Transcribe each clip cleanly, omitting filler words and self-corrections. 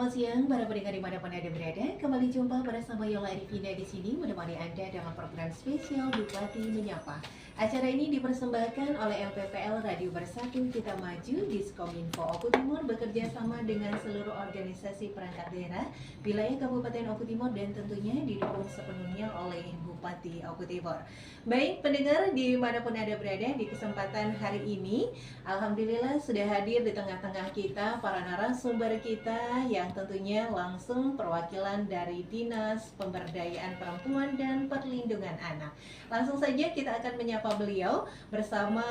Selamat siang para pendengar dimanapun Anda berada. Kembali jumpa bersama Yola Arifina di sini menemani Anda dalam program spesial Bupati Menyapa. Acara ini dipersembahkan oleh LPPL Radio Bersatu Kita Maju, Diskominfo Oku Timur bekerja sama dengan seluruh organisasi perangkat daerah wilayah Kabupaten Oku Timur dan tentunya didukung sepenuhnya oleh Bupati Oku Timur. Baik pendengar dimanapun Anda berada, di kesempatan hari ini Alhamdulillah sudah hadir di tengah-tengah kita para narasumber kita yang tentunya langsung perwakilan dari Dinas Pemberdayaan Perempuan dan Perlindungan Anak. Langsung saja kita akan menyapa beliau bersama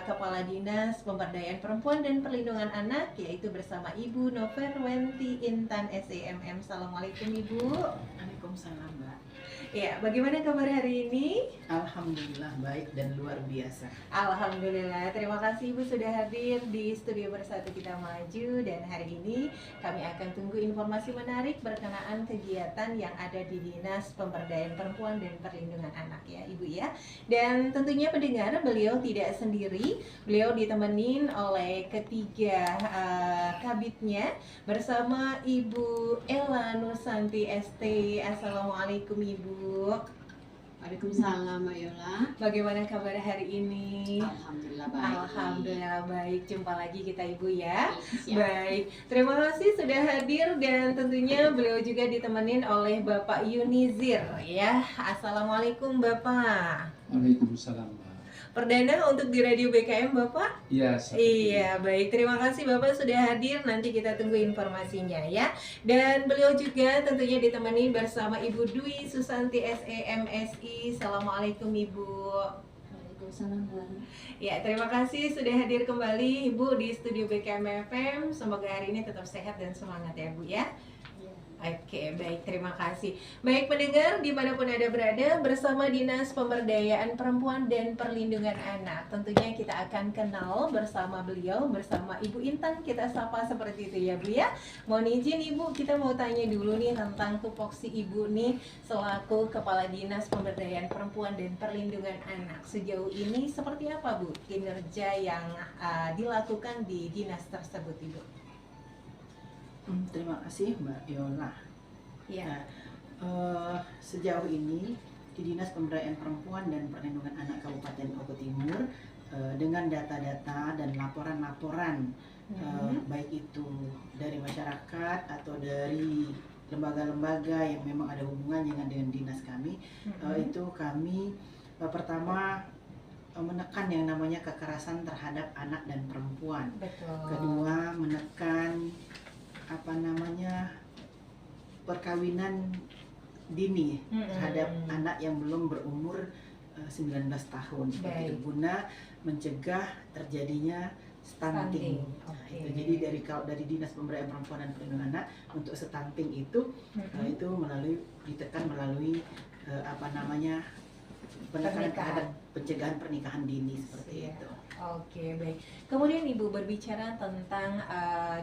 Kepala Dinas Pemberdayaan Perempuan dan Perlindungan Anak, yaitu bersama Ibu Noverwenti Intan SEMM. Assalamualaikum Ibu. Waalaikumsalam, Mbak. Ya, bagaimana kabar hari ini? Alhamdulillah baik dan luar biasa. Alhamdulillah, terima kasih Ibu sudah hadir di studio Bersatu Kita Maju. Dan hari ini kami akan tunggu informasi menarik berkenaan kegiatan yang ada di Dinas Pemberdayaan Perempuan dan Perlindungan Anak ya Ibu ya. Dan tentunya pendengar, beliau tidak sendiri, beliau ditemenin oleh ketiga kabitnya bersama Ibu Ella Nursanti ST. Assalamualaikum Ibu. Waalaikumsalam, Mbak Yola. Bagaimana kabar hari ini? Alhamdulillah baik. Alhamdulillah baik. Jumpa lagi kita Ibu ya. Siap. Baik. Terima kasih sudah hadir dan tentunya beliau juga ditemenin oleh Bapak Yunizir ya. Assalamualaikum Bapak. Waalaikumsalam, Mbak. Perdana untuk di Radio BKM Bapak? Iya, Iya, baik. Terima kasih Bapak sudah hadir. Nanti kita tunggu informasinya ya. Dan beliau juga tentunya ditemani bersama Ibu Dwi Susanti SEMSI. Assalamualaikum Ibu. Waalaikumsalam, Mbak. Ya, terima kasih sudah hadir kembali Ibu di studio BKM FM. Semoga hari ini tetap sehat dan semangat ya Bu ya. Oke, baik, terima kasih. Baik pendengar, dimanapun Anda berada, bersama Dinas Pemberdayaan Perempuan dan Perlindungan Anak. Tentunya kita akan kenal bersama beliau, bersama Ibu Intan. Kita sapa seperti itu ya Bu ya. Mohon izin Ibu, kita mau tanya dulu nih tentang tupoksi Ibu nih selaku Kepala Dinas Pemberdayaan Perempuan dan Perlindungan Anak. Sejauh ini seperti apa Bu kinerja yang dilakukan di dinas tersebut Ibu? Terima kasih Mbak Yola. Ya. Nah, sejauh ini di Dinas Pemberdayaan Perempuan dan Perlindungan Anak Kabupaten Oku Timur dengan data-data dan laporan-laporan baik itu dari masyarakat atau dari lembaga-lembaga yang memang ada hubungannya dengan dinas kami, itu kami pertama menekan yang namanya kekerasan terhadap anak dan perempuan. Betul. Kedua, menekan perkawinan dini terhadap anak yang belum berumur 19 tahun. Itu guna mencegah terjadinya stunting. Okay. Jadi dari Dinas Pemberdayaan Perempuan dan Perlindungan Anak untuk stunting itu itu ditekan melalui penekanan terhadap pencegahan pernikahan dini seperti itu. Oke, baik. Kemudian Ibu berbicara tentang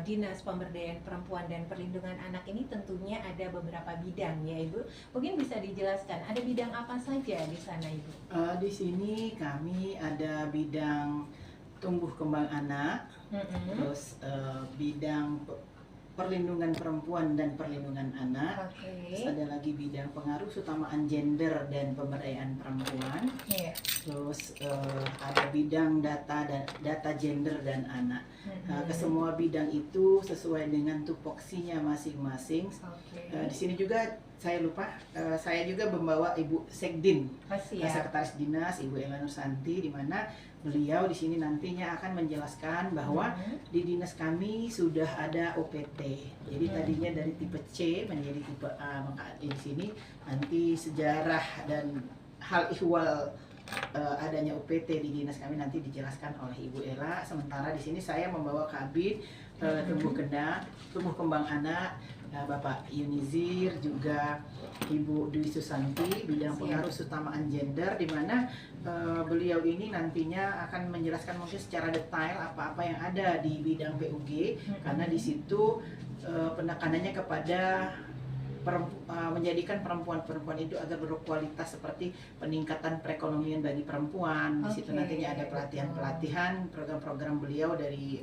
Dinas Pemberdayaan Perempuan dan Perlindungan Anak ini tentunya ada beberapa bidang ya Ibu. Mungkin bisa dijelaskan ada bidang apa saja di sana Ibu? Di sini kami ada bidang tumbuh kembang anak, terus bidang perlindungan perempuan dan perlindungan anak. Terus ada lagi bidang pengaruh utamaan gender dan pemberdayaan perempuan. Terus ada bidang data gender dan anak. Kesemua bidang itu sesuai dengan tupoksinya masing-masing. Di sini juga saya juga membawa Ibu Sekdin, Sekretaris Dinas Ibu Ella Nursanti, di mana beliau di sini nantinya akan menjelaskan bahwa di dinas kami sudah ada OPT. Jadi tadinya dari tipe C menjadi tipe A, maka di sini nanti sejarah dan hal ihwal adanya OPT di dinas kami nanti dijelaskan oleh Ibu Ella. Sementara di sini saya membawa kabin tumbuh kembang anak, Bapak Yunizir, juga Ibu Dwi Susanti, bidang pengaruh utamaan gender, di mana beliau ini nantinya akan menjelaskan mungkin secara detail apa-apa yang ada di bidang PUG, karena di situ penekanannya kepada menjadikan perempuan-perempuan itu agar berkualitas, seperti peningkatan perekonomian bagi perempuan. Di situ nantinya ada pelatihan-pelatihan, program-program beliau dari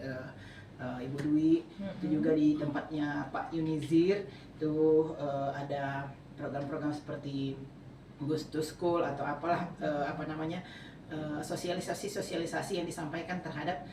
Ibu Dwi. Itu juga di tempatnya Pak Yunizir itu ada program-program seperti Goes to School atau apalah sosialisasi yang disampaikan terhadap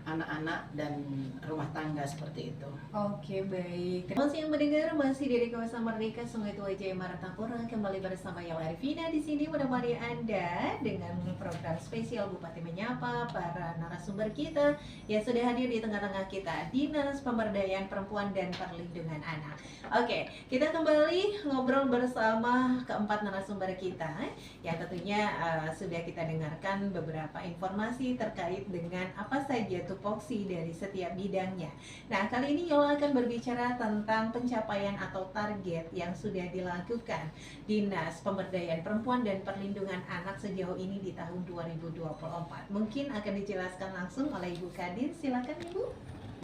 anak-anak dan rumah tangga seperti itu. Oke, baik. Masih yang mendengar masih dari kawasan Merdeka Sungai Tua Jaya Martapura, kembali bersama Yola Arifina di sini menemani Anda dengan program spesial Bupati Menyapa para narasumber kita yang sudah hadir di tengah-tengah kita, Dinas Pemberdayaan Perempuan dan Perlindungan Anak. Oke, kita kembali ngobrol bersama keempat narasumber kita yang tentunya sudah kita dengarkan beberapa informasi terkait dengan apa saja tupoksi dari setiap bidangnya. Nah, kali ini Yola akan berbicara tentang pencapaian atau target yang sudah dilakukan Dinas Pemberdayaan Perempuan dan Perlindungan Anak sejauh ini di tahun 2024. Mungkin akan dijelaskan langsung oleh Ibu Kadin. Silakan Ibu.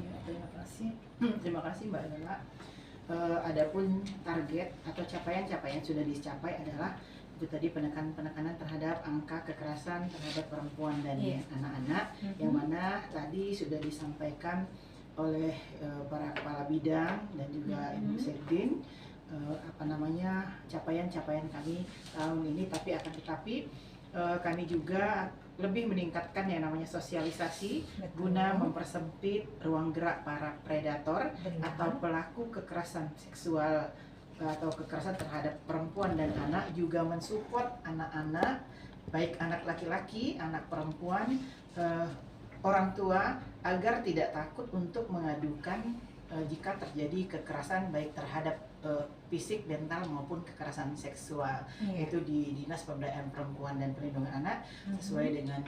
Ya, terima kasih. Terima kasih Mbak Yola. Adapun target atau capaian-capaian sudah dicapai adalah itu tadi penekanan terhadap angka kekerasan terhadap perempuan dan anak-anak, yang mana tadi sudah disampaikan oleh para kepala bidang dan juga Ibu Sekdin capaian-capaian kami tahun ini, tetapi kami juga lebih meningkatkan yang namanya sosialisasi guna mempersempit ruang gerak para predator atau pelaku kekerasan seksual atau kekerasan terhadap perempuan dan anak, juga mensupport anak-anak, baik anak laki-laki, anak perempuan, orang tua, agar tidak takut untuk mengadukan jika terjadi kekerasan baik terhadap fisik, mental maupun kekerasan seksual. Itu di Dinas Pemberdayaan Perempuan dan Perlindungan Anak sesuai dengan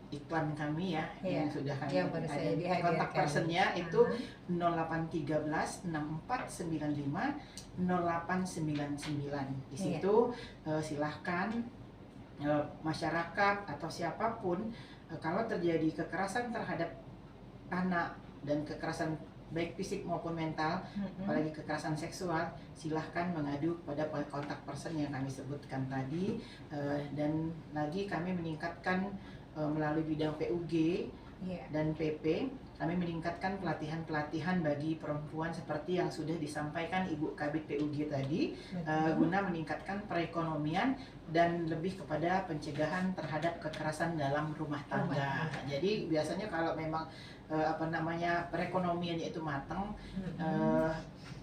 iklan kami yang sudah kami ada kontak personnya itu 0813 6495 0899. Di situ silahkan masyarakat atau siapapun kalau terjadi kekerasan terhadap anak dan kekerasan baik fisik maupun mental, apalagi kekerasan seksual, silahkan mengadu pada kontak person yang kami sebutkan tadi. Dan lagi kami meningkatkan melalui bidang PUG dan PP, kami meningkatkan pelatihan-pelatihan bagi perempuan seperti yang sudah disampaikan Ibu Kabid PUG tadi, guna meningkatkan perekonomian dan lebih kepada pencegahan terhadap kekerasan dalam rumah tangga. Jadi biasanya kalau memang perekonomiannya itu matang,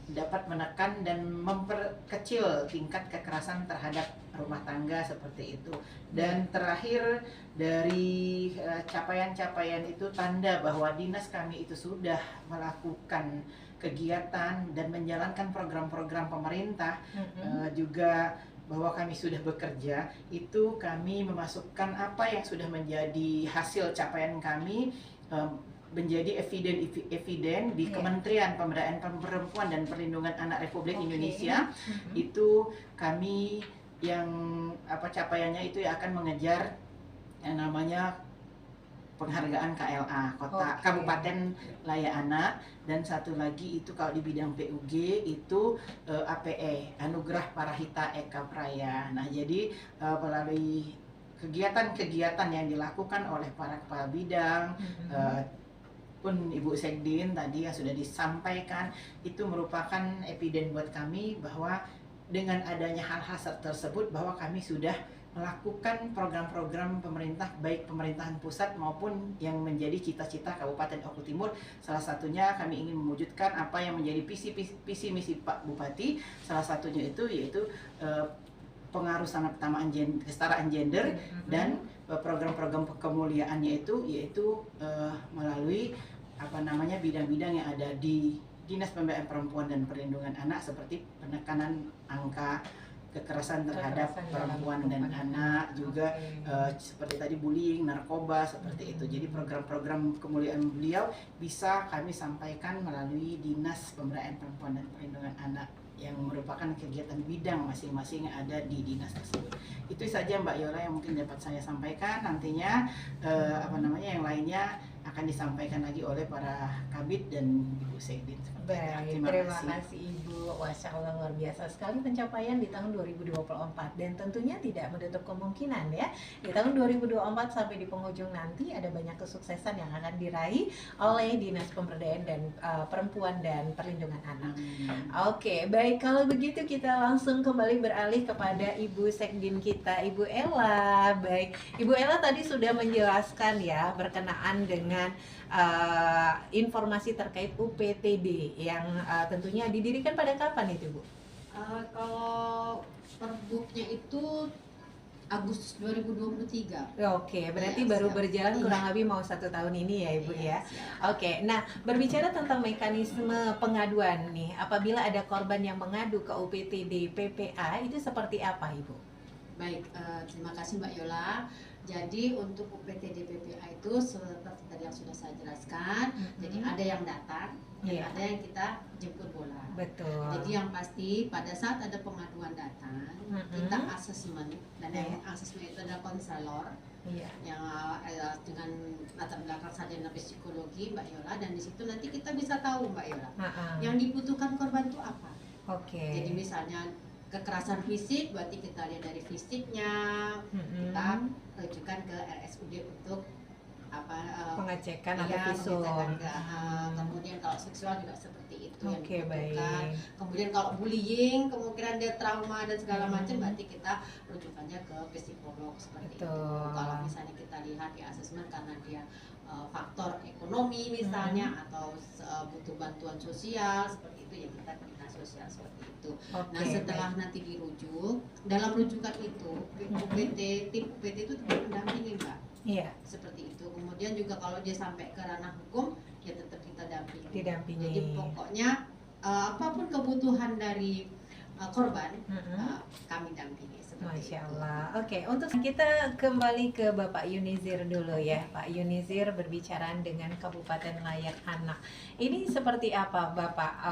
dapat menekan dan memperkecil tingkat kekerasan terhadap rumah tangga seperti itu. Dan terakhir dari capaian-capaian itu tanda bahwa dinas kami itu sudah melakukan kegiatan dan menjalankan program-program pemerintah, juga bahwa kami sudah bekerja, itu kami memasukkan apa yang sudah menjadi hasil capaian kami menjadi eviden di Kementerian Pemberdayaan Perempuan dan Perlindungan Anak Republik Indonesia. Itu kami yang capaiannya itu akan mengejar yang namanya penghargaan KLA Kabupaten Layak Anak, dan satu lagi itu kalau di bidang PUG itu APE Anugerah Parahita Eka Praya. Nah, jadi melalui kegiatan-kegiatan yang dilakukan oleh para kepala bidang pun Ibu Sekdin tadi yang sudah disampaikan, itu merupakan eviden buat kami bahwa dengan adanya hal-hal tersebut bahwa kami sudah melakukan program-program pemerintah, baik pemerintahan pusat maupun yang menjadi cita-cita Kabupaten Oku Timur. Salah satunya kami ingin mewujudkan apa yang menjadi visi misi Pak Bupati. Salah satunya itu yaitu pengarusan keutamaan kesetaraan gender, dan program-program kemuliaannya itu yaitu melalui bidang-bidang yang ada di Dinas Pemberdayaan Perempuan dan Perlindungan Anak, seperti penekanan angka kekerasan terhadap perempuan dan anak, juga seperti tadi bullying, narkoba, seperti itu. Jadi program-program kemuliaan beliau bisa kami sampaikan melalui Dinas Pemberdayaan Perempuan dan Perlindungan Anak yang merupakan kegiatan bidang masing-masing yang ada di dinas tersebut. Itu saja Mbak Yola yang mungkin dapat saya sampaikan. Nantinya yang lainnya akan disampaikan lagi oleh para kabid dan Ibu Sekdin. Baik, terima kasih Ibu. Masya Allah, luar biasa sekali pencapaian di tahun 2024, dan tentunya tidak menutup kemungkinan ya di tahun 2024 sampai di penghujung nanti ada banyak kesuksesan yang akan diraih oleh Dinas Pemberdayaan dan Perempuan dan Perlindungan Anak. Oke, baik, kalau begitu kita langsung kembali beralih kepada Ibu Sekdin kita, Ibu Ella. Baik, Ibu Ella tadi sudah menjelaskan ya berkenaan dengan informasi terkait UPTD yang tentunya didirikan pada kapan itu, Bu? Kalau perbuknya itu Agustus 2023. Oke, berarti Iya, baru siap. berjalan kurang Iya. lebih mau 1 tahun ini ya, Ibu Iya, ya. siap. Oke, nah berbicara tentang mekanisme pengaduan nih, apabila ada korban yang mengadu ke UPTD PPA itu seperti apa, Ibu? Baik, terima kasih Mbak Yola. Jadi untuk UPTD PPA itu seperti tadi yang sudah saya jelaskan, jadi ada yang datang dan Iya. ada yang kita jemput bola. Betul. Jadi yang pasti pada saat ada pengaduan datang, kita asesmen, dan yang asesmen itu adalah konselor Iya. yang dengan latar belakang sarjana psikologi Mbak Yola, dan di situ nanti kita bisa tahu Mbak Yola yang dibutuhkan korban itu apa. Oke. Jadi misalnya kekerasan fisik, berarti kita lihat dari fisiknya, kita rujukan ke RSUD untuk pengecekan atau iya, visum. kemudian kalau seksual juga seperti itu yang Oke, dibutuhkan. baik. Kemudian kalau bullying, kemungkinan dia trauma dan segala macam, berarti kita rujukannya ke psikolog seperti itu. Betul. Kalau misalnya kita lihat di asesmen karena dia faktor ekonomi misalnya, atau butuh bantuan sosial seperti itu, ya kita ke dinas sosial seperti itu. Oke, Nah setelah baik. nanti dirujuk, dalam rujukan itu tim UPT itu tidak mendampingi Mbak. Iya, Seperti itu. Kemudian juga kalau dia sampai ke ranah hukum, ya tetap kita dampingi. didampingi. Jadi pokoknya apapun kebutuhan dari korban, kami dampingi seperti Masya itu. Allah. Oke, untuk kita kembali ke Bapak Yunizir dulu ya. Pak Yunizir berbicara dengan Kabupaten Layak Anak. Ini seperti apa Bapak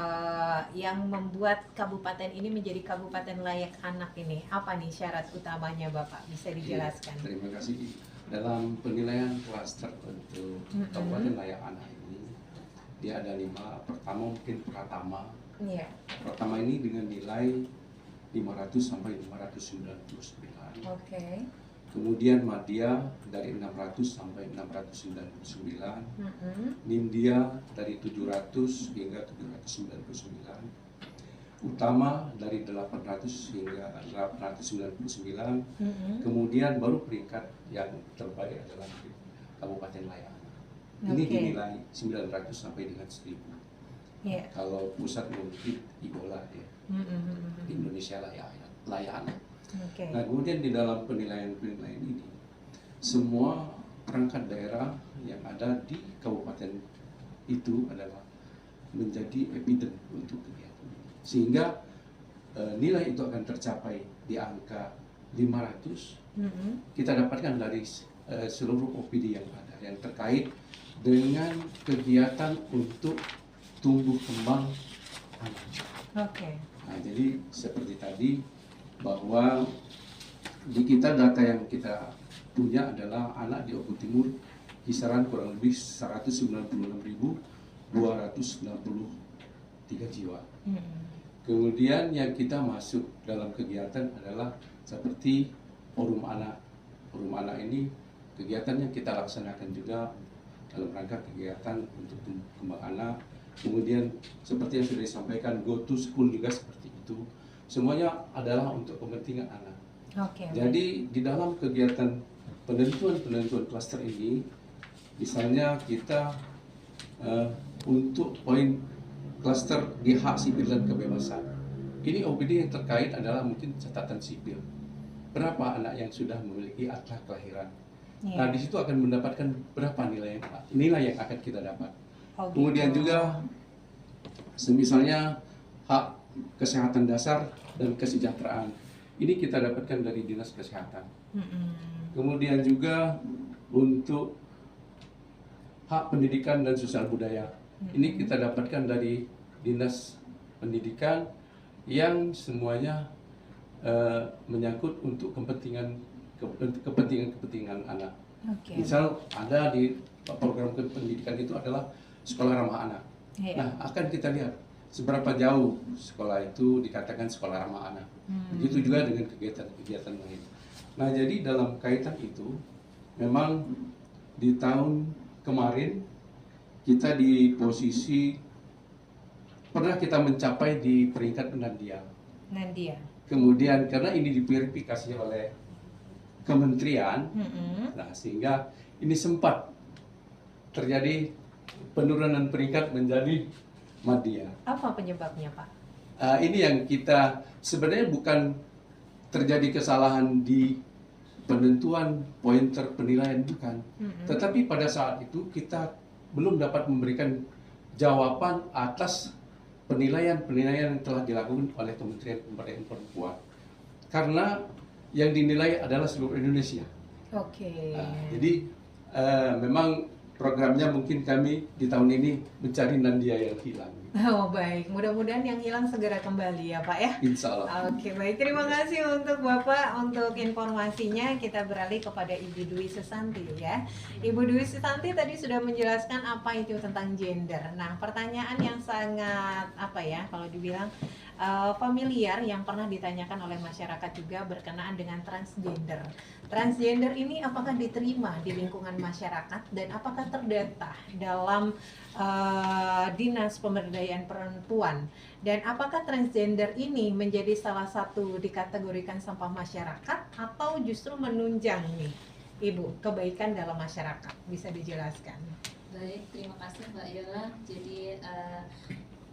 yang membuat kabupaten ini menjadi Kabupaten Layak Anak ini? Apa nih syarat utamanya Bapak? Bisa dijelaskan? Terima kasih. Dalam penilaian klaster untuk Kabupaten Layak Anak ini, dia ada 5. Pertama mungkin Pratama. Iya. Pratama ini dengan nilai 500 sampai 599. Oke. Kemudian Madya dari 600 sampai 699. Nindya dari 700 hingga 799. Utama dari 800 hingga 899. Kemudian baru peringkat yang terbaik adalah Kabupaten Layak Anak. Ini Oke. dinilai 900 sampai dengan 1000. Iya. Kalau pusat mungkin Ibola ya, di Indonesia Layak Anak. Oke. Nah kemudian di dalam penilaian-penilaian ini, semua perangkat daerah yang ada di kabupaten itu adalah menjadi evident untuk kegiatan ini. Sehingga nilai itu akan tercapai di angka 500. Kita dapatkan dari seluruh OPD yang ada yang terkait dengan kegiatan untuk tumbuh kembang anak. Oke. Nah, jadi seperti tadi bahwa di kita data yang kita punya adalah anak di Oku Timur kisaran kurang lebih 196.293 jiwa. Kemudian yang kita masuk dalam kegiatan adalah seperti forum anak. Forum anak ini kegiatan yang kita laksanakan juga dalam rangka kegiatan untuk tumbuh kembang anak. Kemudian seperti yang sudah disampaikan, go to school juga seperti itu. Semuanya adalah untuk kepentingan anak. Oke. Jadi di dalam kegiatan penentuan klaster ini, misalnya kita untuk poin klaster di hak sipil dan kebebasan. Ini OPD yang terkait adalah mungkin catatan sipil. Berapa anak yang sudah memiliki akta kelahiran? Iya. Nah di situ akan mendapatkan berapa nilai yang akan kita dapat. Oh, Kemudian gitu. juga semisalnya hak kesehatan dasar dan kesejahteraan. Ini kita dapatkan dari Dinas Kesehatan. Kemudian juga untuk hak pendidikan dan sosial budaya. Ini kita dapatkan dari Dinas Pendidikan yang semuanya menyangkut untuk kepentingan anak. Oke. Misal ada di program pendidikan itu adalah sekolah ramah anak. Iya. Nah, akan kita lihat seberapa jauh sekolah itu dikatakan sekolah ramah anak. Begitu juga dengan kegiatan-kegiatan lain. Nah, jadi dalam kaitan itu, memang di tahun kemarin kita di posisi pernah kita mencapai di peringkat Nandia. Kemudian karena ini diverifikasi oleh kementerian, nah sehingga ini sempat terjadi penurunan peringkat menjadi Madya. Apa penyebabnya, Pak? Ini yang kita sebenarnya bukan terjadi kesalahan di penentuan pointer penilaian, bukan. Tetapi pada saat itu kita belum dapat memberikan jawaban atas penilaian-penilaian yang telah dilakukan oleh Kementerian Pemberdayaan Perempuan. Karena yang dinilai adalah seluruh Indonesia. Oke. Jadi memang programnya mungkin kami di tahun ini mencari Nandia yang hilang. Oh baik, mudah-mudahan yang hilang segera kembali ya Pak ya. Insya Allah. Oke baik, terima kasih untuk Bapak untuk informasinya. Kita beralih kepada Ibu Dwi Susanti ya. Ibu Dwi Susanti tadi sudah menjelaskan apa itu tentang gender. Nah pertanyaan yang sangat kalau dibilang familiar yang pernah ditanyakan oleh masyarakat juga berkenaan dengan transgender. Transgender ini apakah diterima di lingkungan masyarakat dan apakah terdata dalam Dinas Pemberdayaan Perempuan, dan apakah transgender ini menjadi salah satu dikategorikan sampah masyarakat atau justru menunjang nih Ibu kebaikan dalam masyarakat? Bisa dijelaskan? Baik, terima kasih Mbak Yola. Jadi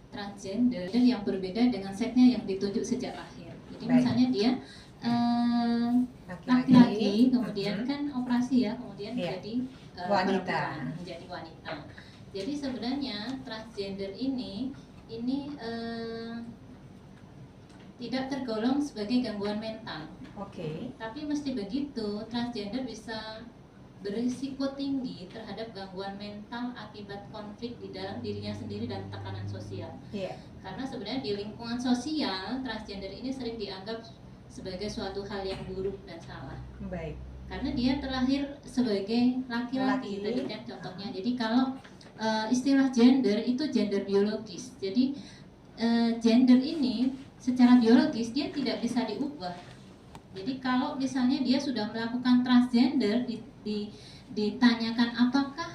transgender yang berbeda dengan seksnya yang ditunjuk sejak lahir. Jadi Baik. misalnya dia laki-laki, kemudian kan operasi ya, kemudian Iya. menjadi Wanita. perempuan, menjadi wanita. Jadi sebenarnya transgender ini tidak tergolong sebagai gangguan mental. Oke. Tapi mesti begitu, transgender bisa berisiko tinggi terhadap gangguan mental akibat konflik di dalam dirinya sendiri dan tekanan sosial. Iya. Karena sebenarnya di lingkungan sosial, transgender ini sering dianggap sebagai suatu hal yang buruk dan salah. Baik. Karena dia terlahir sebagai Laki. laki-laki, tadi kan contohnya. Jadi kalau istilah gender itu gender biologis. Jadi gender ini secara biologis dia tidak bisa diubah. Jadi kalau misalnya dia sudah melakukan transgender, ditanyakan apakah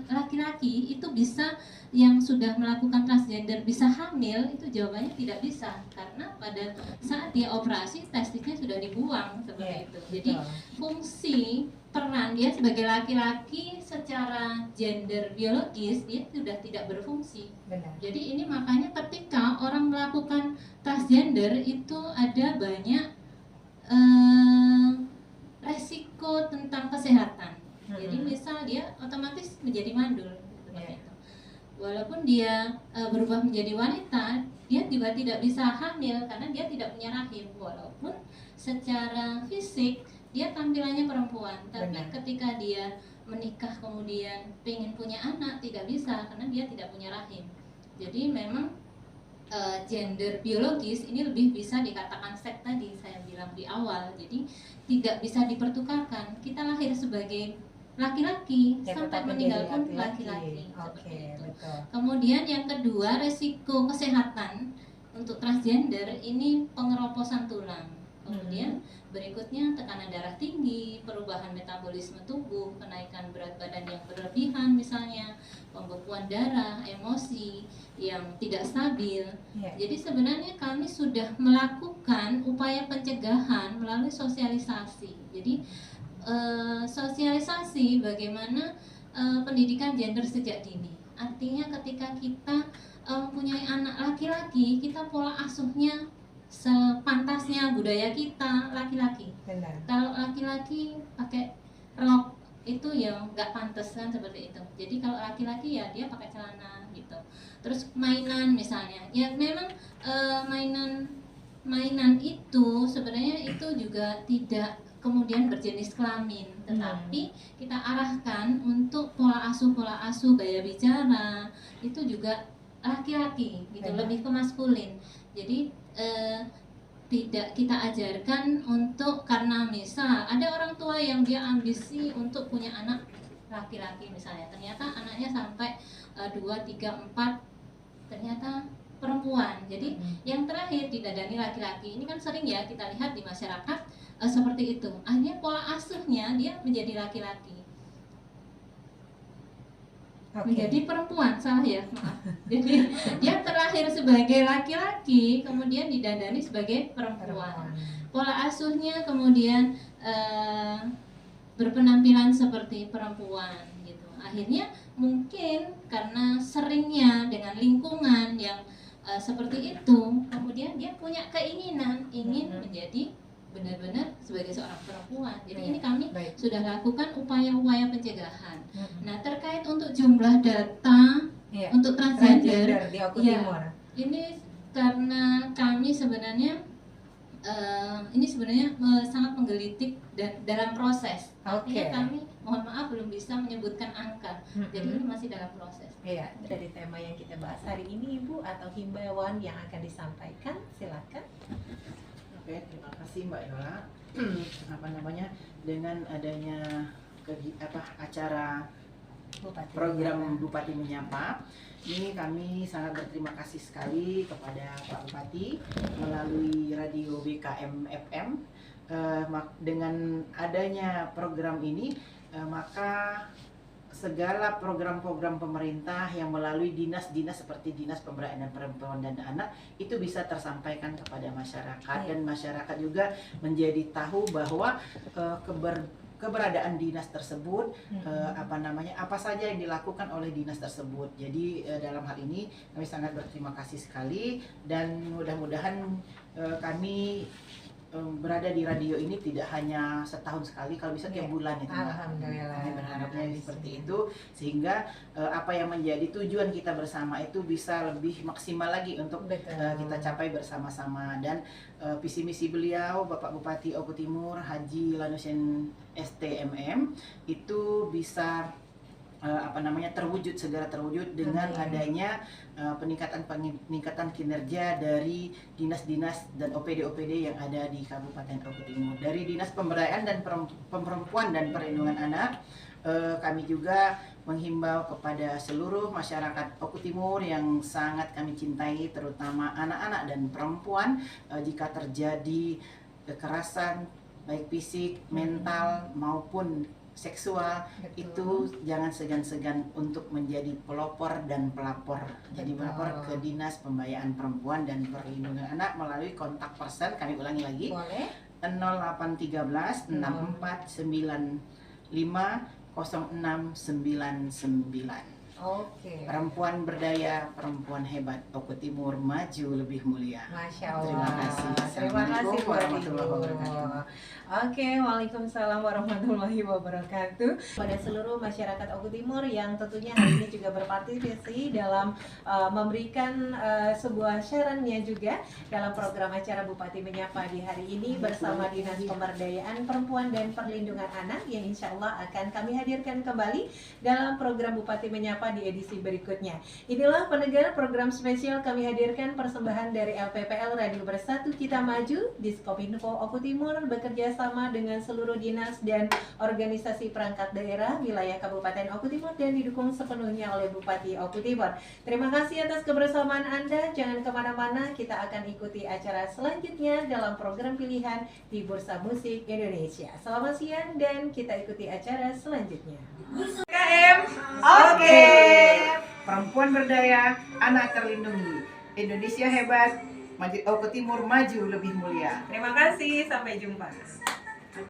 laki-laki itu bisa, yang sudah melakukan transgender bisa hamil, itu jawabannya tidak bisa, karena pada saat dia operasi testisnya sudah dibuang seperti itu. Jadi fungsi peran dia sebagai laki-laki secara gender biologis dia sudah tidak berfungsi. Benar. Jadi ini makanya ketika orang melakukan transgender itu ada banyak resiko tentang kesehatan. Jadi misal dia otomatis menjadi mandul seperti itu. Walaupun dia berubah menjadi wanita, dia juga tidak bisa hamil karena dia tidak punya rahim. Walaupun secara fisik dia tampilannya perempuan, tapi ketika dia menikah kemudian pengen punya anak tidak bisa karena dia tidak punya rahim. Jadi memang gender biologis ini lebih bisa dikatakan seks tadi saya bilang di awal. Jadi tidak bisa dipertukarkan. Kita lahir sebagai laki-laki Ya, sampai tetap meninggal menjadi pun laki-laki. laki-laki. Oke, Seperti itu. betul. Kemudian yang kedua, resiko kesehatan untuk transgender ini pengeroposan tulang. Kemudian berikutnya tekanan darah tinggi, perubahan metabolisme tubuh, kenaikan berat badan yang berlebihan misalnya, pembekuan darah, emosi yang tidak stabil. Ya. Jadi sebenarnya kami sudah melakukan upaya pencegahan melalui sosialisasi. Jadi sosialisasi bagaimana pendidikan gender sejak dini. Artinya ketika kita mempunyai anak laki-laki, kita pola asuhnya sepantasnya budaya kita laki-laki. Benar. Kalau laki-laki pakai rok itu ya nggak pantas kan seperti itu. Jadi kalau laki-laki ya dia pakai celana gitu. Terus mainan misalnya, ya memang mainan itu sebenarnya itu juga tidak kemudian berjenis kelamin, tetapi kita arahkan untuk pola asuh gaya bicara itu juga laki-laki gitu, lebih ke maskulin. Jadi tidak kita ajarkan untuk, karena misal ada orang tua yang dia ambisi untuk punya anak laki-laki misalnya, ternyata anaknya sampai 2, 3, 4 ternyata perempuan. Jadi yang terakhir didadani laki-laki. Ini kan sering ya kita lihat di masyarakat seperti itu. Akhirnya pola asuhnya dia menjadi laki-laki. Menjadi perempuan, salah ya, maaf. Jadi dia terlahir sebagai laki-laki, kemudian didandani sebagai perempuan. Pola asuhnya kemudian berpenampilan seperti perempuan gitu. Akhirnya mungkin karena seringnya dengan lingkungan yang seperti itu, kemudian dia punya keinginan ingin menjadi benar-benar sebagai seorang perempuan. Jadi ini kami sudah lakukan upaya-upaya pencegahan. Nah, terkait untuk jumlah data untuk transgender di Oku Timur. Ini karena kami sebenarnya sangat menggelitik dan dalam proses. Artinya kami mohon maaf belum bisa menyebutkan angka. Jadi ini masih dalam proses. Iya, dari tema yang kita bahas hari ini Ibu atau himbauan yang akan disampaikan, silakan. Oke, terima kasih Mbak Yola. Dengan adanya acara program Bupati Menyapa, ini kami sangat berterima kasih sekali kepada Pak Bupati melalui radio BKM FM. Dengan adanya program ini, maka segala program-program pemerintah yang melalui dinas-dinas seperti Dinas Pemberdayaan Perempuan dan Anak itu bisa tersampaikan kepada masyarakat, dan masyarakat juga menjadi tahu bahwa keberadaan dinas tersebut, apa saja yang dilakukan oleh dinas tersebut. Jadi dalam hal ini kami sangat berterima kasih sekali, dan mudah-mudahan kami berada di radio ini tidak hanya setahun sekali, kalau bisa tiap bulan itu. Alhamdulillah. Kami berharapnya seperti itu, sehingga apa yang menjadi tujuan kita bersama itu bisa lebih maksimal lagi untuk kita capai bersama-sama. Dan visi misi beliau Bapak Bupati Oku Timur Haji Lanusen STMM itu bisa segera terwujud dengan adanya peningkatan kinerja dari dinas-dinas dan OPD-OPD yang ada di Kabupaten Oku Timur. Dari Dinas Pemberdayaan dan Perempuan dan Perlindungan Anak, kami juga menghimbau kepada seluruh masyarakat Oku Timur yang sangat kami cintai, terutama anak-anak dan perempuan, jika terjadi kekerasan baik fisik, mental maupun seksual, itu jangan segan-segan untuk menjadi pelopor dan pelapor. Jadi melapor ke Dinas Pemberdayaan Perempuan dan Perlindungan Anak melalui kontak person, kami ulangi lagi, 0813 6495 0699. Perempuan berdaya, perempuan hebat, Oku Timur maju lebih mulia. Masya Allah. Terima kasih. Terima kasih warahmatullahi wabarakatuh. Waalaikumsalam warahmatullahi wabarakatuh. Pada seluruh masyarakat Oku Timur yang tentunya hari ini juga berpartisipasi dalam memberikan sebuah sarannya juga dalam program acara Bupati Menyapa di hari ini bersama Dinas Pemberdayaan Perempuan dan Perlindungan Anak yang insya Allah akan kami hadirkan kembali dalam program Bupati Menyapa di edisi berikutnya. Inilah pendengar program spesial kami hadirkan persembahan dari LPPL Radio Bersatu Kita Maju, Diskominfo Oku Timur bekerja sama dengan seluruh dinas dan organisasi perangkat daerah wilayah Kabupaten Oku Timur dan didukung sepenuhnya oleh Bupati Oku Timur. Terima kasih atas kebersamaan Anda. Jangan kemana-mana, kita akan ikuti acara selanjutnya dalam program pilihan di Bursa Musik Indonesia. Selamat siang dan kita ikuti acara selanjutnya. Perempuan berdaya, anak terlindungi. Indonesia hebat, Oku Timur maju lebih mulia. Terima kasih, sampai jumpa.